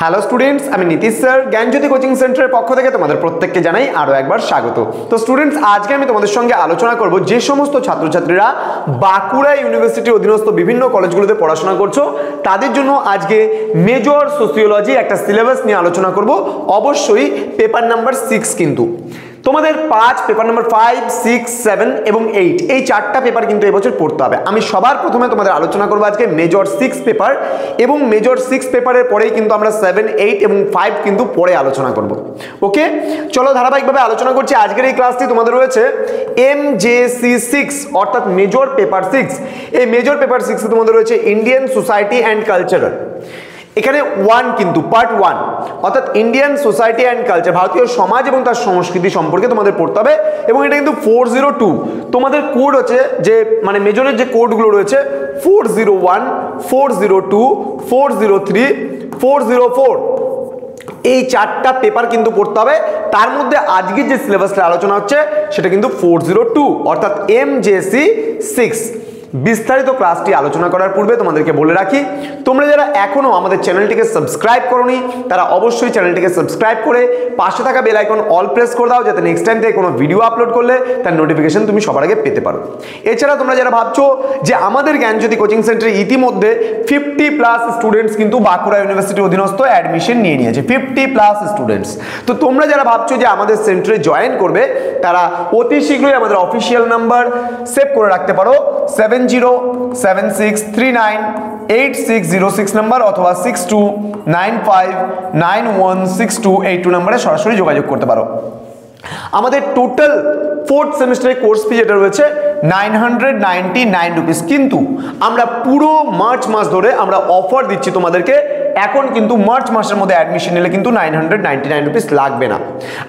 Hello students, আমি Nitish sir জ্ঞানজ্যোতি coaching সেন্টারের পক্ষ থেকে তোমাদের প্রত্যেককে জানাই আরও একবার স্বাগত। তো স্টুডেন্টস, আজকে আমি তোমাদের সঙ্গে আলোচনা করব যে সমস্ত ছাত্রছাত্রীরা বাঁকুড়া ইউনিভার্সিটির অধীনস্থ বিভিন্ন কলেজগুলোতে পড়াশোনা করছো তাদের জন্য আজকে মেজর সোসিওলজি একটা সিলেবাস নিয়ে আলোচনা করব। অবশ্যই পেপার নাম্বার 6 কিন্তু তোমাদের 5 পেপার নাম্বার 5, 6, 7 এবং 8 এই চারটা পেপার কিন্তু এবছর পড়তে হবে। আমি সবার প্রথমে তোমাদের আলোচনা করবো আজকে মেজর 6 পেপার, এবং মেজর 6 পেপারের পরেই কিন্তু আমরা 7, 8 এবং 5 কিন্তু পরে আলোচনা করব। ওকে, চলো ধারাবাহিকভাবে আলোচনা করছি। আজকের এই ক্লাসটি তোমাদের রয়েছে MJC 6 অর্থাৎ মেজর পেপার 6। এই মেজর পেপার 6 তোমাদের রয়েছে ইন্ডিয়ান সোসাইটি অ্যান্ড কালচারাল। এখানে 1 কিন্তু পার্ট 1 অর্থাৎ ইন্ডিয়ান সোসাইটি অ্যান্ড কালচার, ভারতীয় সমাজ এবং তার সংস্কৃতি সম্পর্কে তোমাদের পড়তে হবে। এবং এটা কিন্তু 402 তোমাদের কোড হচ্ছে, যে মানে মেজরের যে কোডগুলো রয়েছে 401, 402, 403, 404 এই চারটা পেপার কিন্তু পড়তে হবে। তার মধ্যে আজকের যে সিলেবাসটা আলোচনা হচ্ছে সেটা কিন্তু 402 অর্থাৎ MJC 6। বিস্তারিত ক্লাসটি আলোচনা করার পূর্বে তোমাদেরকে বলে রাখি, তোমরা যারা এখনো আমাদের চ্যানেলটিকে সাবস্ক্রাইব করোনি তারা অবশ্যই চ্যানেলটিকে সাবস্ক্রাইব করে পাশে থাকা বেল আইকন অল প্রেস করে দাও, যাতে নেক্সট টাইম থেকে কোনো ভিডিও আপলোড করলে তার নোটিফিকেশন তুমি সবার আগে পেতে পারো। এছাড়া তোমরা যারা ভাবছো যে আমাদের জ্ঞানজ্যোতি কোচিং সেন্টারে ইতিমধ্যে 50+ স্টুডেন্টস কিন্তু বাঁকুড়া ইউনিভার্সিটির অধীনস্থ অ্যাডমিশন নিয়ে নিয়েছে, 50+ স্টুডেন্টস। তো তোমরা যারা ভাবছো যে আমাদের সেন্টারে জয়েন করবে তারা অতি শীঘ্রই আমাদের অফিসিয়াল নাম্বার সেভ করে রাখতে পারো 7076398606 নাম্বার অথবা 6295916282 নাম্বারে সরাসরি যোগাযোগ করতে পারো। আমাদের টোটাল 4th সেমিস্টারের কোর্স ফি যেটা রয়েছে 999 রুপিস, কিন্তু আমরা পুরো মার্চ মাস ধরে আমরা অফার দিচ্ছি তোমাদেরকে। এখন কিন্তু মার্চ মাসের মধ্যে অ্যাডমিশন নিলে কিন্তু 999 রুপিস লাগবে না।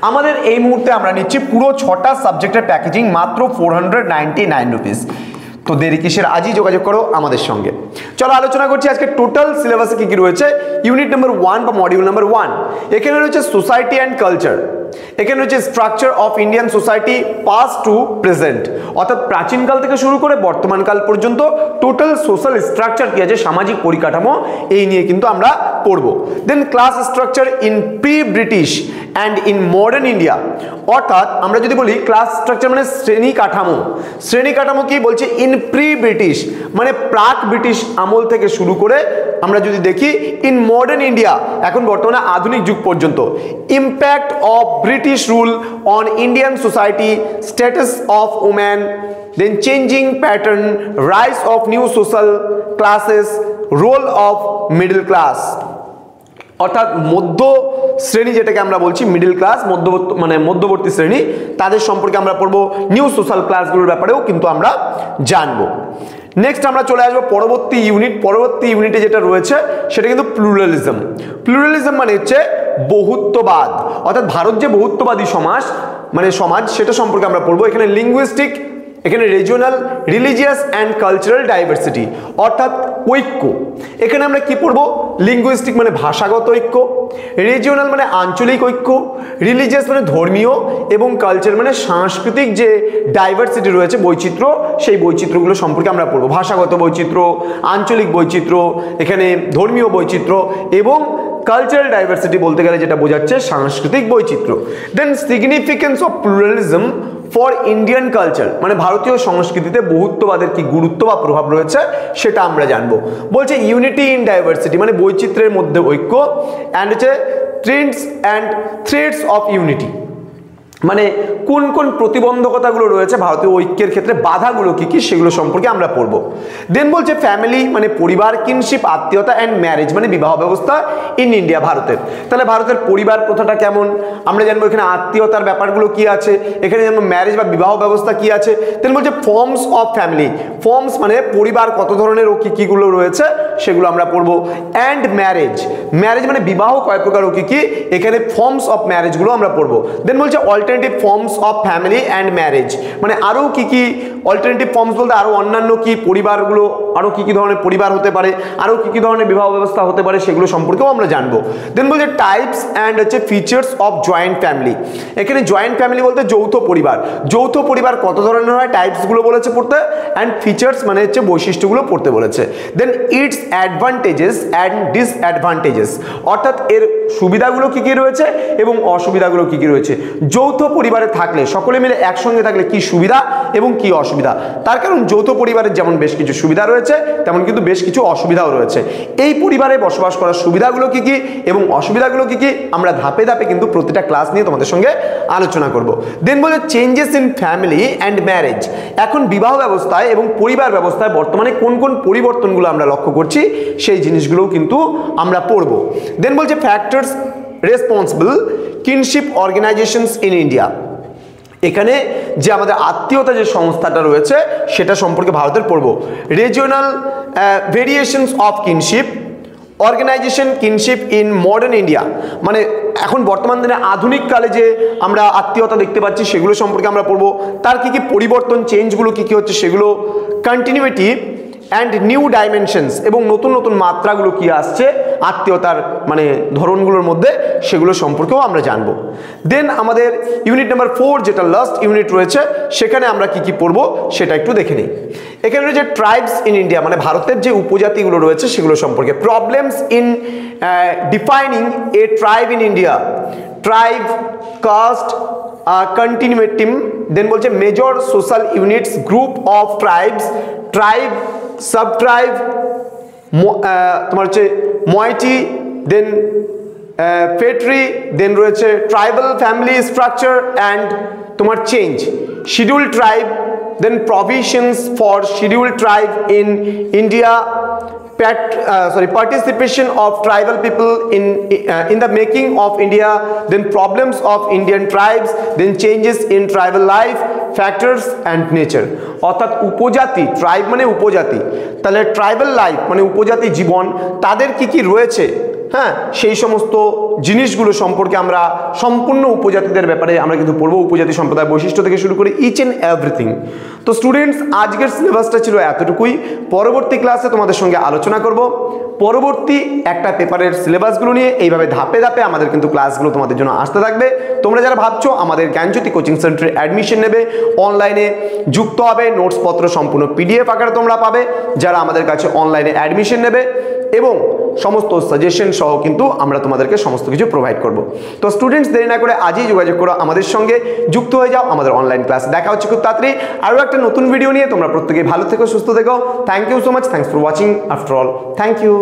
আমাদের এই মুহূর্তে আমরা নিচ্ছি পুরো 6টা সাবজেক্টের প্যাকেজিং মাত্র 499 রুপিস। তো দেরি কিসের, আজই যোগাযোগ করো আমাদের সঙ্গে। চলো আলোচনা করছি আজকে টোটাল সিলেবাসে কি কি রয়েছে। ইউনিট নাম্বার 1 বা মডিউল নাম্বার 1, এখানে রয়েছে সোসাইটি অ্যান্ড কালচার। এখানে রয়েছে structure of Indian society past to present, অর্থাৎ প্রাচীনকাল থেকে শুরু করে বর্তমানকাল পর্যন্ত টোটাল সোশ্যাল স্ট্রাকচার কি আছে, সামাজিক পরিকাঠামো, এই নিয়ে কিন্তু আমরা পড়বো। Then class structure in pre British and in modern India, অর্থাৎ আমরা যদি বলি ক্লাস স্ট্রাকচার মানে শ্রেণী কাঠামো। শ্রেণী কাঠামো কি বলছে, ইন প্রি ব্রিটিশ মানে প্রাক ব্রিটিশ আমল থেকে শুরু করে আমরা যদি দেখি ইন মডার্ন ইন্ডিয়া এখন বর্তমানে আধুনিক যুগ পর্যন্ত। Impact of British rule on Indian society, status of woman, then changing pattern, rise of new social classes, role of middle class, অর্থাৎ মধ্য শ্রেণী যেটাকে আমরা বলছি মিডল ক্লাস, মধ্যবর্তী শ্রেণী, তাদের সম্পর্কে আমরা পড়বো। নিউ সোশ্যাল ক্লাসগুলোর ব্যাপারেও কিন্তু আমরা জানবো। নেক্সট আমরা চলে আসবো পরবর্তী ইউনিট। পরবর্তী ইউনিটে যেটা রয়েছে সেটা কিন্তু প্লুরালিজম। প্লুরালিজম মানে হচ্ছে বহুত্ববাদ, অর্থাৎ ভারত যে বহুত্ববাদী সমাজ সেটা সম্পর্কে আমরা পড়বো। এখানে লিঙ্গুইস্টিক, এখানে regional, religious and cultural diversity অর্থাৎ ঐক্য। এখানে আমরা কি পড়বো, লিঙ্গুইস্টিক মানে ভাষাগত ঐক্য, রিজিওনাল মানে আঞ্চলিক ঐক্য, রিলিজিয়াস মানে ধর্মীয়, এবং কালচার মানে সাংস্কৃতিক যে ডাইভার্সিটি রয়েছে, বৈচিত্র্য, সেই বৈচিত্র্যগুলো সম্পর্কে আমরা পড়বো। ভাষাগত বৈচিত্র্য, আঞ্চলিক বৈচিত্র্য, এখানে ধর্মীয় বৈচিত্র্য, এবং কালচারাল ডাইভার্সিটি বলতে গেলে যেটা বোঝাচ্ছে সাংস্কৃতিক বৈচিত্র্য। Then significance of pluralism for Indian culture মানে ভারতীয় সংস্কৃতিতে বহুত্ববাদের কি গুরুত্ব বা প্রভাব রয়েছে সেটা আমরা জানবো। বলছে ইউনিটি ইন ডাইভার্সিটি মানে বৈচিত্র্যের মধ্যে ঐক্য, অ্যান্ড হচ্ছে Trends and threads of unity মানে কোন কোন প্রতিবন্ধকতাগুলো রয়েছে ভারতীয় ঐক্যের ক্ষেত্রে, বাধাগুলো কি কি সেগুলো সম্পর্কে আমরা পড়বো। দেন বলছে ফ্যামিলি মানে পরিবার, কিনশিপ আত্মীয়তা, অ্যান্ড ম্যারেজ মানে বিবাহ ব্যবস্থা ইন ইন্ডিয়া ভারতের। তাহলে ভারতের পরিবার প্রথাটা কেমন আমরা জানবো, এখানে আত্মীয়তার ব্যাপারগুলো কি আছে, এখানে জানবো ম্যারেজ বা বিবাহ ব্যবস্থা কি আছে। দেন বলছে ফর্মস অফ ফ্যামিলি, ফর্মস মানে পরিবার কত ধরনের ও কি কিগুলো রয়েছে সেগুলো আমরা পড়বো। অ্যান্ড ম্যারেজ, ম্যারেজ মানে বিবাহ কয় প্রকার ও কি কি, এখানে ফর্মস অফ ম্যারেজগুলো আমরা পড়বো। দেন বলছে alternative forms of family and marriage মানে আরও কি কি অল্টারনেটিভ ফর্মস বলতে আরও অন্যান্য কি পরিবারগুলো আরও কী কী ধরনের পরিবার হতে পারে, আরও কী কী ধরনের বিবাহ ব্যবস্থা হতে পারে সেগুলো সম্পর্কেও আমরা জানবো। দেন বলছে টাইপস অ্যান্ড হচ্ছে ফিচার্স অফ জয়েন্ট ফ্যামিলি। এখানে জয়েন্ট ফ্যামিলি বলতে যৌথ পরিবার, যৌথ পরিবার কত ধরনের হয় টাইপসগুলো বলেছে পড়তে, অ্যান্ড ফিচার্স মানে হচ্ছে বৈশিষ্ট্যগুলো পড়তে বলেছে। দেন ইটস অ্যাডভান্টেজেস অ্যান্ড ডিসঅ্যাডভান্টেজেস, অর্থাৎ এর সুবিধাগুলো কী কী রয়েছে এবং অসুবিধাগুলো কী কী রয়েছে। যৌথ পরিবারে থাকলে, সকলে মিলে একসঙ্গে থাকলে কি সুবিধা এবং কি অসুবিধা, তার কারণ যৌথ পরিবারের যেমন বেশ কিছু সুবিধা রয়েছে তেমন কিন্তু বেশ কিছু অসুবিধাও রয়েছে। এই পরিবারে বসবাস করার সুবিধাগুলো কী কী এবং অসুবিধাগুলো কী কী আমরা ধাপে ধাপে কিন্তু প্রতিটা ক্লাস নিয়ে তোমাদের সঙ্গে আলোচনা করব। দেন বলে changes in family and marriage, এখন বিবাহ ব্যবস্থায় এবং পরিবার ব্যবস্থায় বর্তমানে কোন কোন পরিবর্তনগুলো আমরা লক্ষ্য করছি সেই জিনিসগুলোও কিন্তু আমরা পড়ব। দেন বলছে factors responsible kinship organisations in India, এখানে যে আমাদের আত্মীয়তা যে সংস্থাটা রয়েছে সেটা সম্পর্কে ভারতের পড়ব। Regional variations of kinship organisation kinship in modern India, মানে এখন বর্তমান দিনে আধুনিক কালে যে আমরা আত্মীয়তা দেখতে পাচ্ছি সেগুলো সম্পর্কে আমরা পড়ব। তার কী কী পরিবর্তন, চেঞ্জগুলো কী কী হচ্ছে সেগুলো, কন্টিনিউইটি অ্যান্ড নিউ ডাইমেনশনস, এবং নতুন নতুন মাত্রাগুলো কি আসছে আত্মীয়তার মানে ধরনগুলোর মধ্যে সেগুলো সম্পর্কেও আমরা জানবো। দেন আমাদের ইউনিট নাম্বার 4 যেটা লাস্ট ইউনিট রয়েছে সেখানে আমরা কি কি পড়বো সেটা একটু দেখে নিই। এখানে রয়েছে ট্রাইবস ইন ইন্ডিয়া, মানে ভারতের যে উপজাতিগুলো রয়েছে সেগুলো সম্পর্কে। Problems in defining a tribe in India, tribe, caste, continuum, then বলছে major social units, group of tribes, tribe, sub tribe, তোমার হচ্ছে ময়েটি, দেন ফেট্রি, দেন রয়েছে ট্রাইবাল ফ্যামিলি স্ট্রাকচার অ্যান্ড তোমার change, schedule tribe, then provisions for schedule tribe in India, participation of tribal people in the making of India, then problems of Indian tribes, then changes in tribal life, factors and nature, অর্থাৎ উপজাতি, tribe মানে উপজাতি, তাহলে tribal life মানে উপজাতি জীবন, তাদের কি কি রয়েছে, হ্যাঁ সেই সমস্ত জিনিসগুলো সম্পর্কে আমরা সম্পূর্ণ উপজাতিদের ব্যাপারে আমরা কিন্তু পড়বো। উপজাতি সম্প্রদায় বৈশিষ্ট্য থেকে শুরু করে ইচ অ্যান্ড এভরিথিং। তো স্টুডেন্টস আজকের সিলেবাসটা ছিল এতটুকুই। পরবর্তী ক্লাসে তোমাদের সঙ্গে আলোচনা করব পরবর্তী একটা পেপারের সিলেবাসগুলো নিয়ে। এইভাবে ধাপে ধাপে আমাদের কিন্তু ক্লাসগুলো তোমাদের জন্য আসতে থাকবে। তোমরা যারা ভাবছো আমাদের জ্ঞানজ্যোতি কোচিং সেন্টারে অ্যাডমিশন নেবে, অনলাইনে যুক্ত হবে, নোটসপত্র সম্পূর্ণ PDF আকারে তোমরা পাবে যারা আমাদের কাছে অনলাইনে অ্যাডমিশন নেবে, এবং সমস্ত সাজেশন সহ কিন্তু আমরা তোমাদেরকে সমস্ত কিছু প্রোভাইড করব। তো স্টুডেন্টস দেরি না করে আজই যোগাযোগ করো আমাদের সঙ্গে, যুক্ত হয়ে যাও আমাদের অনলাইন ক্লাসে। দেখা হচ্ছে খুব তাড়াতাড়ি আরও একটা নতুন ভিডিও নিয়ে। তোমরা প্রত্যেকেই ভালো থেকো, সুস্থ থেকো। Thank you so much, thanks for watching after all, thank you.